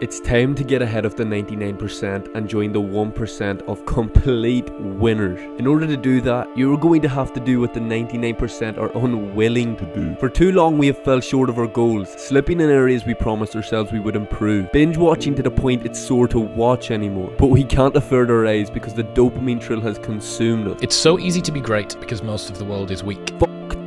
It's time to get ahead of the 99% and join the 1% of complete winners. In order to do that, you're going to have to do what the 99% are unwilling to do. For too long we have fell short of our goals, slipping in areas we promised ourselves we would improve, binge watching to the point it's sore to watch anymore. But we can't avert our eyes because the dopamine thrill has consumed us. It's so easy to be great because most of the world is weak.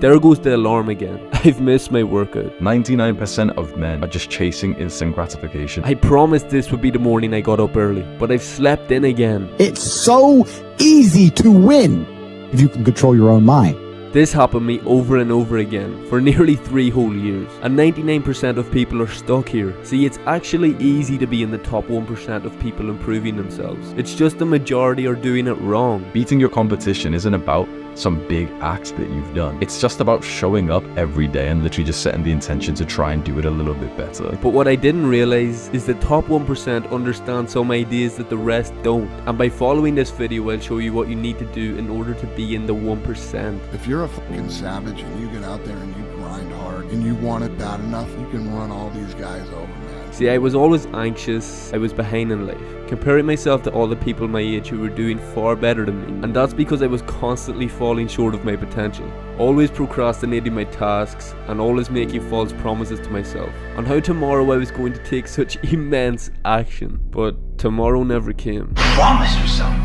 There goes the alarm again. I've missed my workout. 99% of men are just chasing instant gratification. I promised this would be the morning I got up early, but I've slept in again. It's so easy to win if you can control your own mind. This happened to me over and over again for nearly 3 whole years, and 99% of people are stuck here. See, it's actually easy to be in the top 1% of people improving themselves. It's just the majority are doing it wrong. Beating your competition isn't about some big act that you've done. It's just about showing up every day and literally just setting the intention to try and do it a little bit better. But what I didn't realize is the top 1% understand some ideas that the rest don't. And by following this video, I'll show you what you need to do in order to be in the 1%. If you're a fucking savage and you get out there and you grind hard and you want it bad enough, you can run all these guys over, man. See, I was always anxious, I was behind in life, comparing myself to all the people my age who were doing far better than me. And that's because I was constantly falling short of my potential, always procrastinating my tasks and always making false promises to myself on how tomorrow I was going to take such immense action. But tomorrow never came. Promise yourself.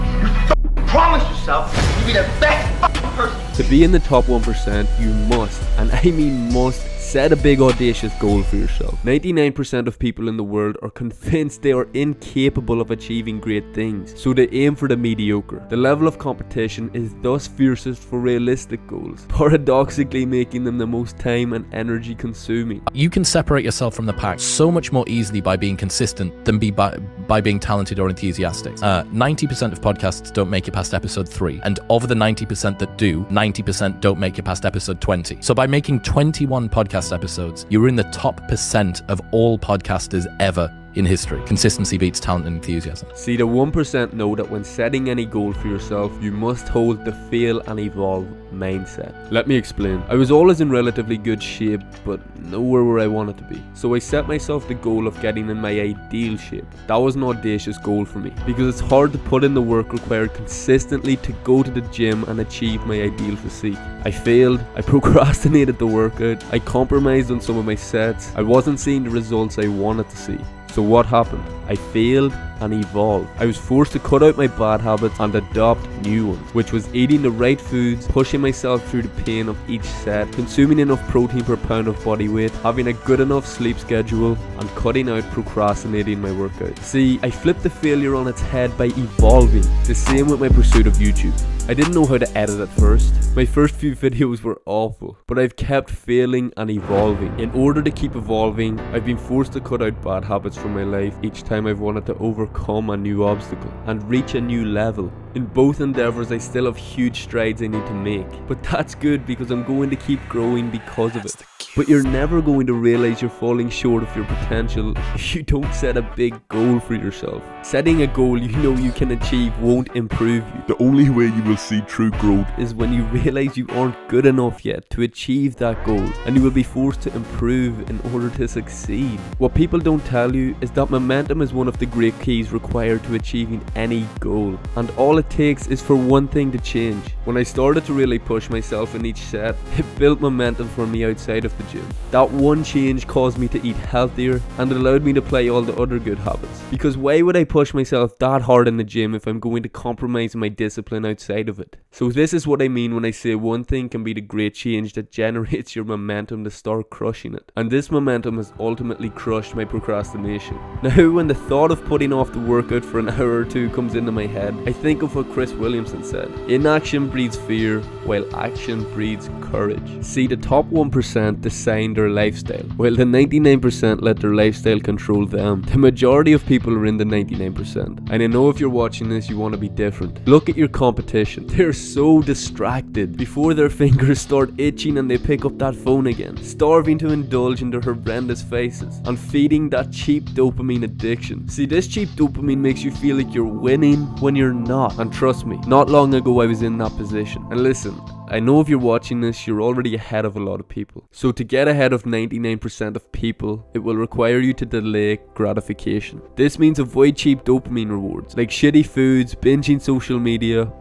Promise yourself you'll be the best person. To be in the top 1%, you must, and I mean must, set a big audacious goal for yourself. 99% of people in the world are convinced they are incapable of achieving great things, so they aim for the mediocre. The level of competition is thus fiercest for realistic goals, paradoxically making them the most time and energy consuming. You can separate yourself from the pack so much more easily by being consistent than by being talented or enthusiastic. 90% of podcasts don't make it past episode 3, and of the 90% that do, 90% don't make it past episode 20. So by making 21 podcast episodes, you're in the top % of all podcasters ever in history. Consistency beats talent and enthusiasm. See, the 1% know that when setting any goal for yourself, you must hold the fail and evolve mindset. Let me explain. I was always in relatively good shape, but nowhere where I wanted to be. So I set myself the goal of getting in my ideal shape. That was an audacious goal for me, because it's hard to put in the work required consistently to go to the gym and achieve my ideal physique. I failed, I procrastinated the workout, I compromised on some of my sets, I wasn't seeing the results I wanted to see. So what happened? I failed and evolved. I was forced to cut out my bad habits and adopt new ones, which was eating the right foods, pushing myself through the pain of each set, consuming enough protein per pound of body weight, having a good enough sleep schedule, and cutting out procrastinating my workout. See, I flipped the failure on its head by evolving. The same with my pursuit of YouTube. I didn't know how to edit at first. My first few videos were awful, but I've kept failing and evolving. In order to keep evolving, I've been forced to cut out bad habits from my life each time I've wanted to overcome a new obstacle and reach a new level. In both endeavors, I still have huge strides I need to make, but that's good because I'm going to keep growing because of it. But you're never going to realize you're falling short of your potential if you don't set a big goal for yourself. Setting a goal you know you can achieve won't improve you. The only way you will see true growth is when you realize you aren't good enough yet to achieve that goal, and you will be forced to improve in order to succeed. What people don't tell you is that momentum is one of the great keys required to achieving any goal, and all it takes is for one thing to change. When I started to really push myself in each set, it built momentum for me outside of the gym. That one change caused me to eat healthier and allowed me to play all the other good habits. Because why would I push myself that hard in the gym if I'm going to compromise my discipline outside of it? So this is what I mean when I say one thing can be the great change that generates your momentum to start crushing it. And this momentum has ultimately crushed my procrastination. Now when the thought of putting off the workout for an hour or two comes into my head, I think of what Williamson said. Inaction breeds fear, while action breeds courage. See, the top 1% design their lifestyle, while the 99% let their lifestyle control them. The majority of people are in the 99%, and I know if you're watching this you want to be different. Look at your competition. They're so distracted before their fingers start itching and they pick up that phone again, starving to indulge in their horrendous faces and feeding that cheap dopamine addiction. See, this cheap dopamine makes you feel like you're winning when you're not, and trust me, not long ago I was in that position. And listen, I know if you're watching this, you're already ahead of a lot of people. So to get ahead of 99% of people, it will require you to delay gratification. This means avoid cheap dopamine rewards, like shitty foods, binging social media,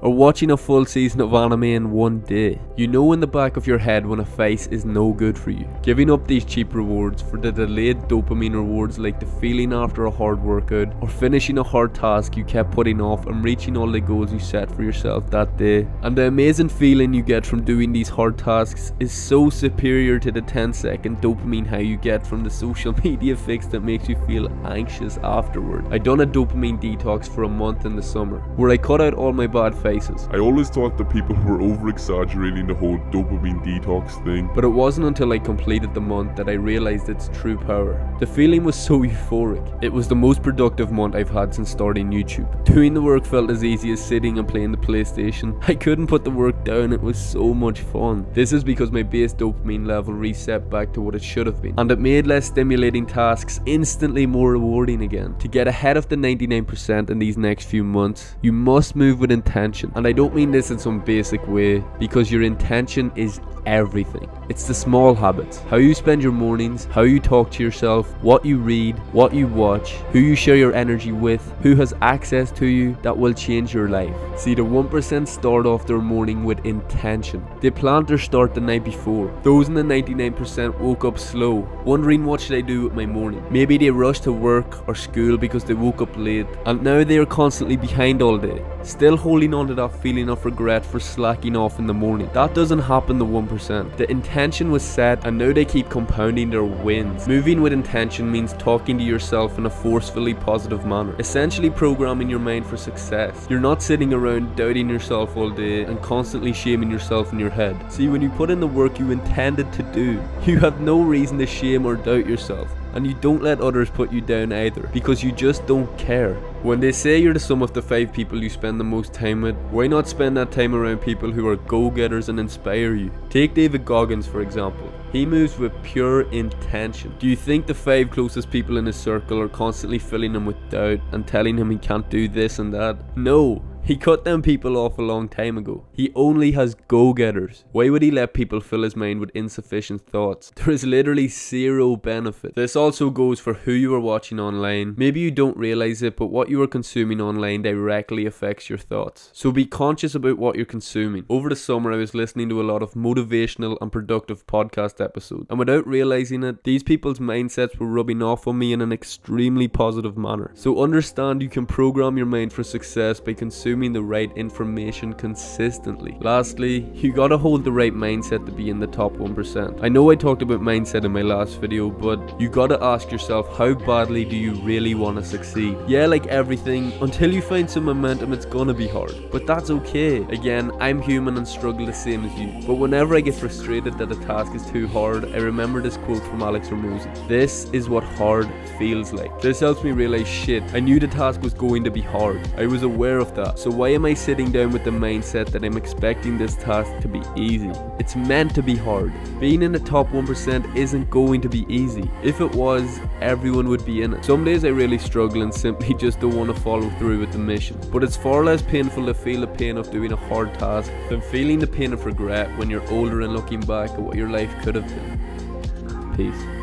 or watching a full season of anime in one day. You know in the back of your head when a face is no good for you. Giving up these cheap rewards for the delayed dopamine rewards, like the feeling after a hard workout, or finishing a hard task you kept putting off and reaching all the goals you set for yourself that day. And the amazing feeling you get from doing these hard tasks is so superior to the 10-second dopamine high you get from the social media fix that makes you feel anxious afterward. I done a dopamine detox for a month in the summer, where I cut out all my bad faces. I always thought that people were over-exaggerating the whole dopamine detox thing. But it wasn't until I completed the month that I realized its true power. The feeling was so euphoric. It was the most productive month I've had since starting YouTube. Doing the work felt as easy as sitting and playing the PlayStation. I couldn't put the work down, it was so much fun. This is because my base dopamine level reset back to what it should have been, and it made less stimulating tasks instantly more rewarding again. To get ahead of the 99% in these next few months, you must move with intention. And I don't mean this in some basic way, because your intention is everything. It's the small habits, how you spend your mornings, how you talk to yourself, what you read, what you watch, who you share your energy with, who has access to you, that will change your life. See, the 1% start off their morning with intention. They planned their start the night before. Those in the 99% woke up slow, wondering what should I do with my morning. Maybe they rushed to work or school because they woke up late, and now they are constantly behind all day, still holding on to that feeling of regret for slacking off in the morning. That doesn't happen to 1%. The intention was set, and now they keep compounding their wins. Moving with intention means talking to yourself in a forcefully positive manner, essentially programming your mind for success. You're not sitting around doubting yourself all day and constantly shaming yourself in your head. See, when you put in the work you intended to do, you have no reason to shame or doubt yourself. And you don't let others put you down either, because you just don't care. When they say you're the sum of the 5 people you spend the most time with, why not spend that time around people who are go-getters and inspire you? Take David Goggins for example. He moves with pure intention. Do you think the 5 closest people in his circle are constantly filling him with doubt and telling him he can't do this and that? No. He cut them people off a long time ago. He only has go-getters. Why would he let people fill his mind with insufficient thoughts? There is literally zero benefit. This also goes for who you are watching online. Maybe you don't realize it, but what you are consuming online directly affects your thoughts. So be conscious about what you're consuming. Over the summer, I was listening to a lot of motivational and productive podcast episodes, and without realizing it, these people's mindsets were rubbing off on me in an extremely positive manner. So understand you can program your mind for success by consuming the right information consistently. Lastly, you gotta hold the right mindset to be in the top 1%. I know I talked about mindset in my last video, but you gotta ask yourself, how badly do you really want to succeed? Yeah, like everything, until you find some momentum, it's gonna be hard, but that's okay. Again, I'm human and struggle the same as you, but whenever I get frustrated that a task is too hard, I remember this quote from Alex Ramosi: "This is what hard feels like." This helps me realize, shit, I knew the task was going to be hard. I was aware of that. So why am I sitting down with the mindset that I'm expecting this task to be easy? It's meant to be hard. Being in the top 1% isn't going to be easy. If it was, everyone would be in it. Some days I really struggle and simply just don't want to follow through with the mission. But it's far less painful to feel the pain of doing a hard task than feeling the pain of regret when you're older and looking back at what your life could have been. Peace.